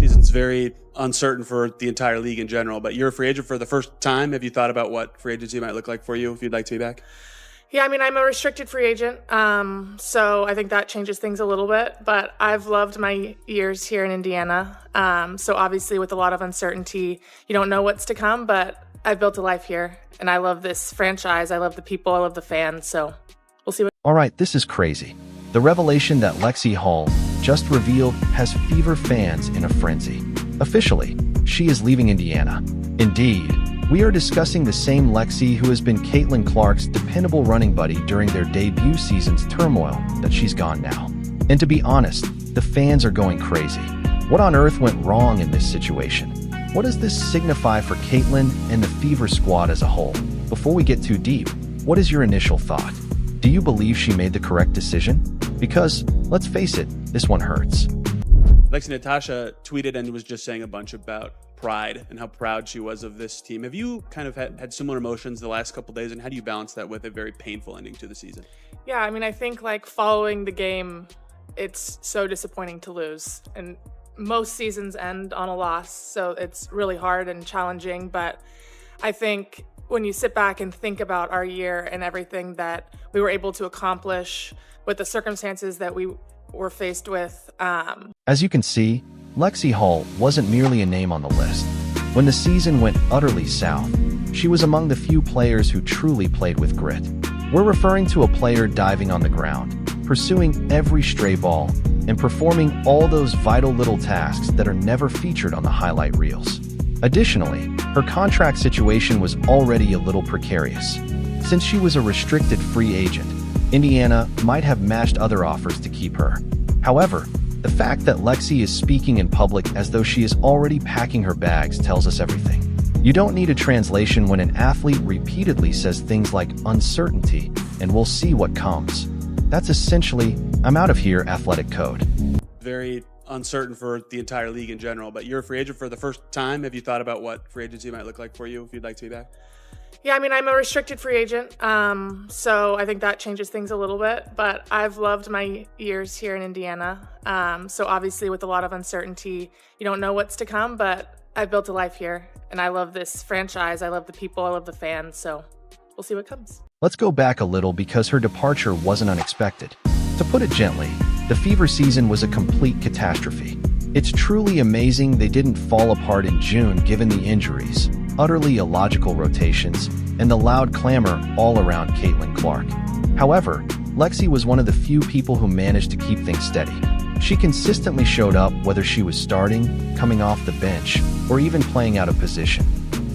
Season's very uncertain for the entire league in general, but you're a free agent for the first time. Have you thought about what free agency might look like for you if you'd like to be back? Yeah, I mean, I'm a restricted free agent, so I think that changes things a little bit, but I've loved my years here in Indiana. So obviously with a lot of uncertainty, you don't know what's to come, but I've built a life here, and I love this franchise. I love the people. I love the fans, so we'll see what... All right, this is crazy. The revelation that Lexie Hull just revealed has fever fans in a frenzy. Officially, she is leaving Indiana. Indeed, we are discussing the same Lexie who has been Caitlin Clark's dependable running buddy during their debut season's turmoil that she's gone now. And to be honest, the fans are going crazy. What on earth went wrong in this situation? What does this signify for Caitlin and the Fever squad as a whole? Before we get too deep, what is your initial thought? Do you believe she made the correct decision? Because, let's face it, this one hurts. Lexie Natasha tweeted and was just saying a bunch about pride and how proud she was of this team. Have you kind of had similar emotions the last couple of days, and how do you balance that with a very painful ending to the season? Yeah, I mean, I think like following the game, it's so disappointing to lose. And most seasons end on a loss, so it's really hard and challenging. But I think when you sit back and think about our year and everything that we were able to accomplish with the circumstances that we were faced with. As you can see, Lexie Hull wasn't merely a name on the list. When the season went utterly south, she was among the few players who truly played with grit. We're referring to a player diving on the ground, pursuing every stray ball, and performing all those vital little tasks that are never featured on the highlight reels. Additionally, her contract situation was already a little precarious. Since she was a restricted free agent, Indiana might have matched other offers to keep her. However, the fact that Lexie is speaking in public as though she is already packing her bags tells us everything. You don't need a translation when an athlete repeatedly says things like uncertainty and we'll see what comes. That's essentially, I'm out of here athletic code. Very uncertain for the entire league in general, but you're a free agent for the first time. Have you thought about what free agency might look like for you if you'd like to be back? Yeah, I mean, I'm a restricted free agent, so I think that changes things a little bit, but I've loved my years here in Indiana. So obviously with a lot of uncertainty, you don't know what's to come, but I've built a life here, and I love this franchise. I love the people. I love the fans, so we'll see what comes. Let's go back a little because her departure wasn't unexpected. To put it gently, the Fever season was a complete catastrophe. It's truly amazing they didn't fall apart in June given the injuries, utterly illogical rotations, and the loud clamor all around Caitlin Clark. However, Lexie was one of the few people who managed to keep things steady. She consistently showed up whether she was starting, coming off the bench, or even playing out of position.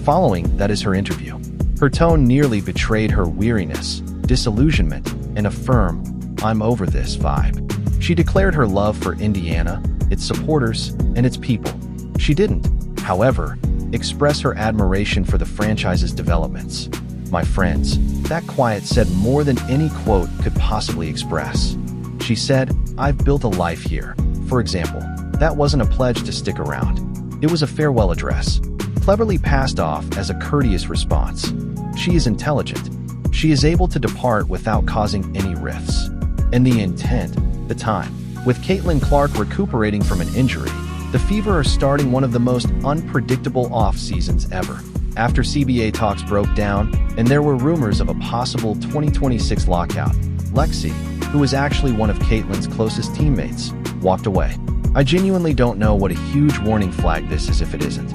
Following that is her interview. Her tone nearly betrayed her weariness, disillusionment, and a firm, I'm over this vibe. She declared her love for Indiana, its supporters, and its people. She didn't, however, express her admiration for the franchise's developments. My friends, that quiet said more than any quote could possibly express. She said, I've built a life here. For example, that wasn't a pledge to stick around. It was a farewell address, cleverly passed off as a courteous response. She is intelligent. She is able to depart without causing any rifts. And the intent, the time. With Caitlin Clark recuperating from an injury, the Fever are starting one of the most unpredictable off-seasons ever. After CBA talks broke down and there were rumors of a possible 2026 lockout, Lexie, who was actually one of Caitlin's closest teammates, walked away. I genuinely don't know what a huge warning flag this is if it isn't.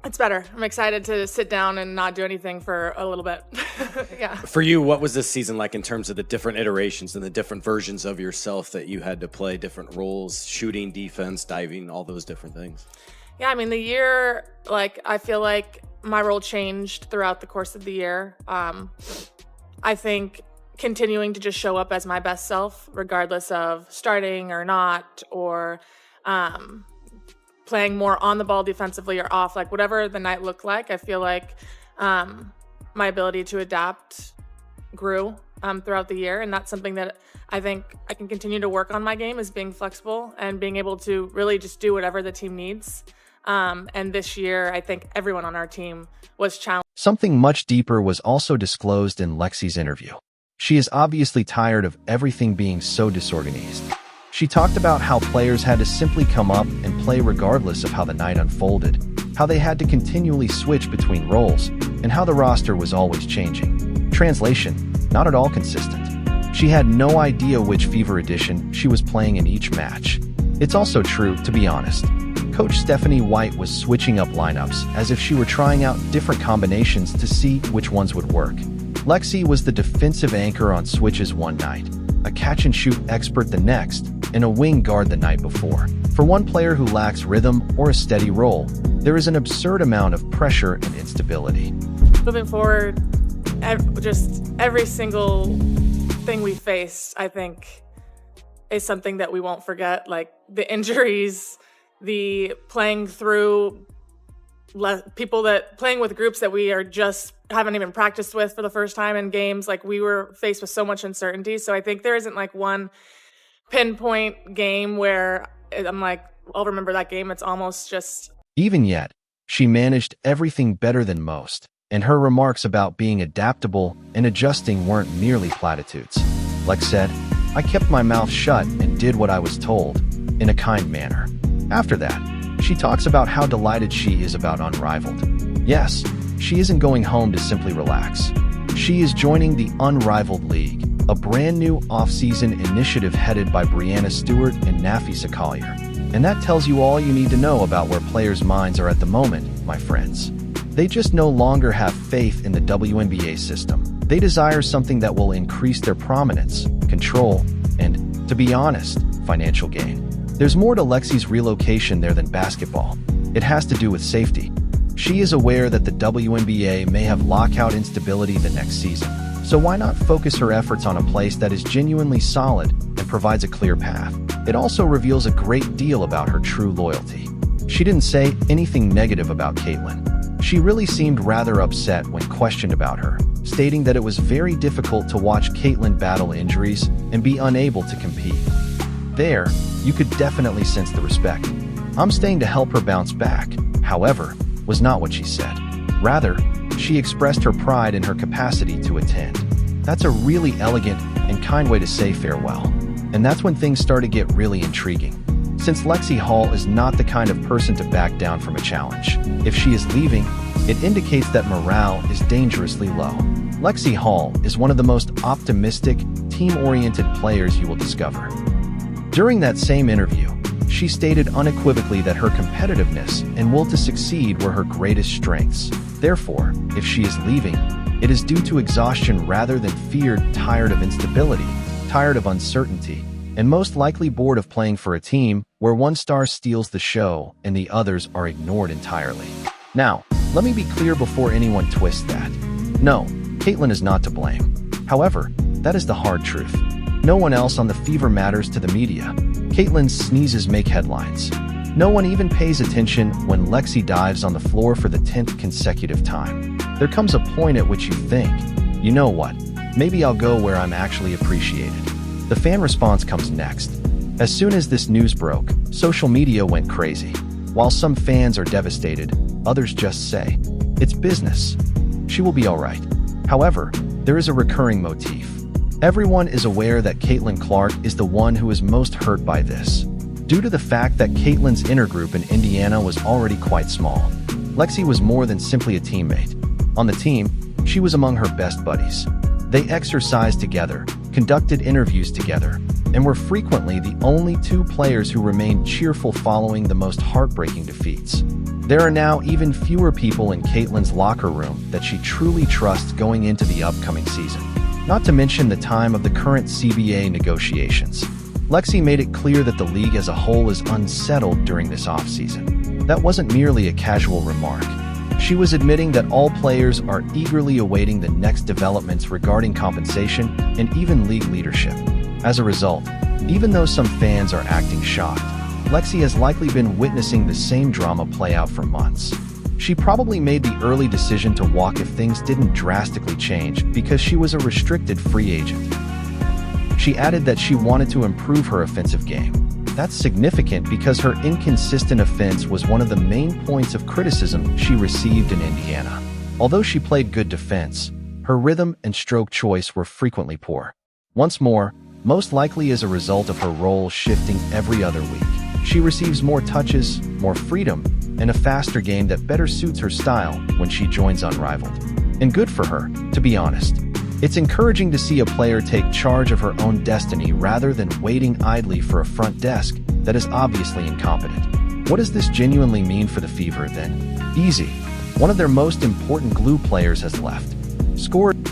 It's better. I'm excited to sit down and not do anything for a little bit. Yeah. For you, what was this season like in terms of the different iterations and the different versions of yourself that you had to play, different roles, shooting, defense, diving, all those different things? Yeah, I mean, the year, I feel like my role changed throughout the course of the year. I think continuing to just show up as my best self, regardless of starting or not, or playing more on the ball defensively or off, whatever the night looked like, I feel like my ability to adapt grew throughout the year. And that's something that I think I can continue to work on my game, is being flexible and being able to really just do whatever the team needs. And this year, I think everyone on our team was challenged. Something much deeper was also disclosed in Lexie's interview. She is obviously tired of everything being so disorganized. She talked about how players had to simply come up and play regardless of how the night unfolded, how they had to continually switch between roles, and how the roster was always changing. Translation: not at all consistent. She had no idea which Fever edition she was playing in each match. It's also true, to be honest. Coach Stephanie White was switching up lineups as if she were trying out different combinations to see which ones would work. Lexie was the defensive anchor on switches one night, a catch-and-shoot expert the next, and a wing guard the night before. For one player who lacks rhythm or a steady role, there is an absurd amount of pressure and instability. Moving forward, just every single thing we faced, I think, is something that we won't forget. Like the injuries, the playing through people that playing with groups that we are just haven't even practiced with for the first time in games. Like we were faced with so much uncertainty. So I think there isn't like one pinpoint game where I'm like, I'll remember that game. It's almost just. Even yet, she managed everything better than most, and her remarks about being adaptable and adjusting weren't merely platitudes. Like said, I kept my mouth shut and did what I was told, in a kind manner. After that, she talks about how delighted she is about Unrivaled. Yes, she isn't going home to simply relax. She is joining the Unrivaled League, a brand new off-season initiative headed by Brianna Stewart and Nafisa Collier. And that tells you all you need to know about where players' minds are at the moment, my friends. They just no longer have faith in the WNBA system. They desire something that will increase their prominence, control, and, to be honest, financial gain. There's more to Lexie's relocation there than basketball. It has to do with safety. She is aware that the WNBA may have lockout instability the next season, so why not focus her efforts on a place that is genuinely solid and provides a clear path? It also reveals a great deal about her true loyalty. She didn't say anything negative about Caitlin. She really seemed rather upset when questioned about her, stating that it was very difficult to watch Caitlin battle injuries and be unable to compete. There, you could definitely sense the respect. I'm staying to help her bounce back, however, was not what she said. Rather, she expressed her pride in her capacity to attend. That's a really elegant and kind way to say farewell. And that's when things start to get really intriguing. Since Lexie Hull is not the kind of person to back down from a challenge, if she is leaving, it indicates that morale is dangerously low. Lexie Hull is one of the most optimistic, team-oriented players you will discover. During that same interview, she stated unequivocally that her competitiveness and will to succeed were her greatest strengths. Therefore, if she is leaving, it is due to exhaustion rather than fear, tired of instability, tired of uncertainty, and most likely bored of playing for a team where one star steals the show and the others are ignored entirely. Now, let me be clear before anyone twists that. No, Caitlin is not to blame. However, that is the hard truth. No one else on the Fever matters to the media. Caitlin's sneezes make headlines. No one even pays attention when Lexie dives on the floor for the 10th consecutive time. There comes a point at which you think, you know what, maybe I'll go where I'm actually appreciated. The fan response comes next. As soon as this news broke, social media went crazy. While some fans are devastated, others just say, it's business. She will be all right. However, there is a recurring motif. Everyone is aware that Caitlin Clark is the one who is most hurt by this, due to the fact that Caitlin's intergroup in Indiana was already quite small. Lexie was more than simply a teammate. On the team, she was among her best buddies. They exercised together, conducted interviews together, and were frequently the only two players who remained cheerful following the most heartbreaking defeats. There are now even fewer people in Caitlin's locker room that she truly trusts going into the upcoming season. Not to mention the time of the current CBA negotiations. Lexie made it clear that the league as a whole is unsettled during this offseason. That wasn't merely a casual remark. She was admitting that all players are eagerly awaiting the next developments regarding compensation and even league leadership. As a result, even though some fans are acting shocked, Lexie has likely been witnessing the same drama play out for months. She probably made the early decision to walk if things didn't drastically change because she was a restricted free agent. She added that she wanted to improve her offensive game. That's significant because her inconsistent offense was one of the main points of criticism she received in Indiana. Although she played good defense, her rhythm and stroke choice were frequently poor. Once more, most likely as a result of her role shifting every other week. She receives more touches, more freedom, and a faster game that better suits her style when she joins Unrivaled. And good for her, to be honest. It's encouraging to see a player take charge of her own destiny rather than waiting idly for a front desk that is obviously incompetent. What does this genuinely mean for the Fever then? Easy. One of their most important glue players has left. Scored